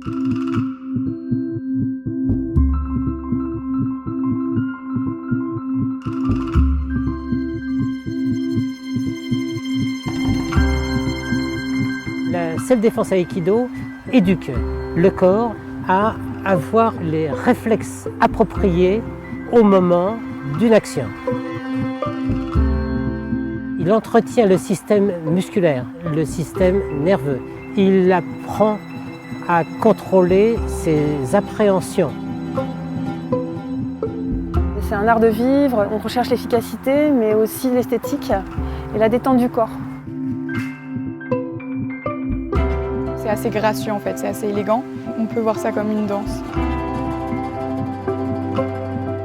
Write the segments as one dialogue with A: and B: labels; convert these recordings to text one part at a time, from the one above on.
A: La self-défense aïkido éduque le corps à avoir les réflexes appropriés au moment d'une action. Il entretient le système musculaire, le système nerveux. Il apprend à contrôler ses appréhensions.
B: C'est un art de vivre, on recherche l'efficacité, mais aussi l'esthétique et la détente du corps.
C: C'est assez gracieux en fait, c'est assez élégant. On peut voir ça comme une danse.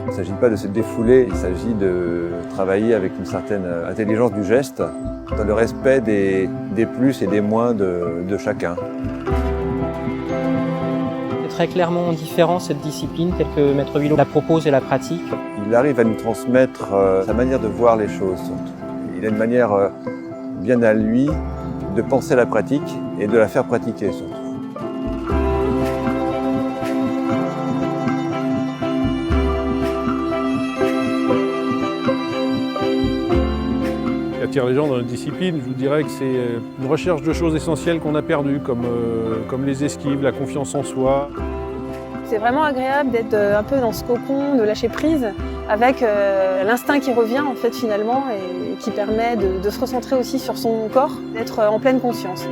D: Il ne s'agit pas de se défouler, il s'agit de travailler avec une certaine intelligence du geste, dans le respect des plus et des moins de chacun.
E: C'est très clairement différent cette discipline telle que Maître Villot la propose et la pratique.
D: Il arrive à nous transmettre sa manière de voir les choses surtout. Il a une manière bien à lui de penser la pratique et de la faire pratiquer surtout.
F: Ce qui attire les gens dans notre discipline, je vous dirais que c'est une recherche de choses essentielles qu'on a perdues, comme les esquives, la confiance en soi.
B: C'est vraiment agréable d'être un peu dans ce cocon, de lâcher prise, avec l'instinct qui revient en fait finalement et qui permet de se recentrer aussi sur son corps, d'être en pleine conscience.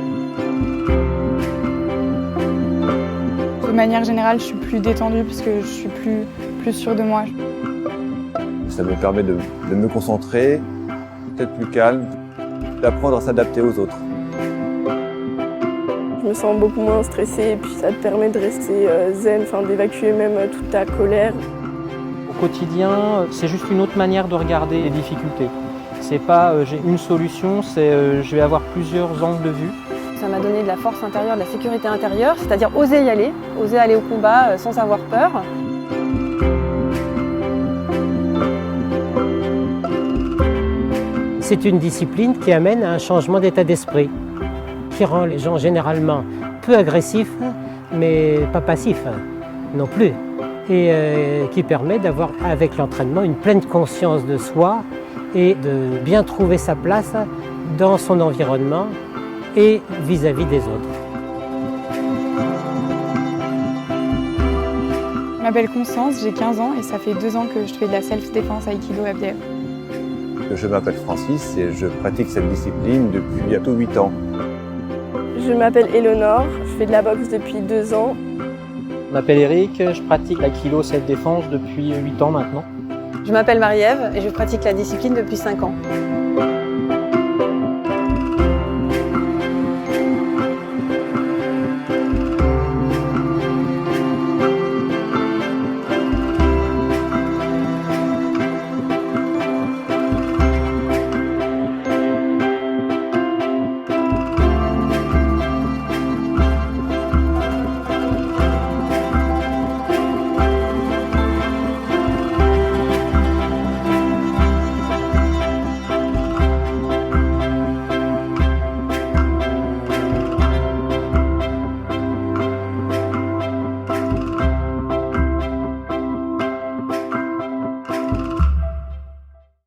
C: De manière générale, je suis plus détendue parce que je suis plus sûre de moi.
D: Ça me permet de me concentrer, d'être plus calme, d'apprendre à s'adapter aux autres.
G: Je me sens beaucoup moins stressée et puis ça te permet de rester zen, d'évacuer même toute ta colère.
E: Au quotidien, c'est juste une autre manière de regarder les difficultés. C'est pas j'ai une solution, c'est je vais avoir plusieurs angles de vue.
B: Ça m'a donné de la force intérieure, de la sécurité intérieure, c'est-à-dire oser y aller, oser aller au combat sans avoir peur.
A: C'est une discipline qui amène à un changement d'état d'esprit, qui rend les gens généralement peu agressifs, mais pas passifs non plus, et qui permet d'avoir avec l'entraînement une pleine conscience de soi et de bien trouver sa place dans son environnement et vis-à-vis des autres.
C: Je m'appelle Constance, j'ai 15 ans et ça fait 2 ans que je fais de la self-défense aïkido FDF.
D: Je m'appelle Francis et je pratique cette discipline depuis bientôt 8 ans.
G: Je m'appelle Éléonore, je fais de la boxe depuis 2 ans.
E: Je m'appelle Eric, je pratique l'aïkido self-défense depuis 8 ans maintenant.
B: Je m'appelle Marie-Ève et je pratique la discipline depuis 5 ans.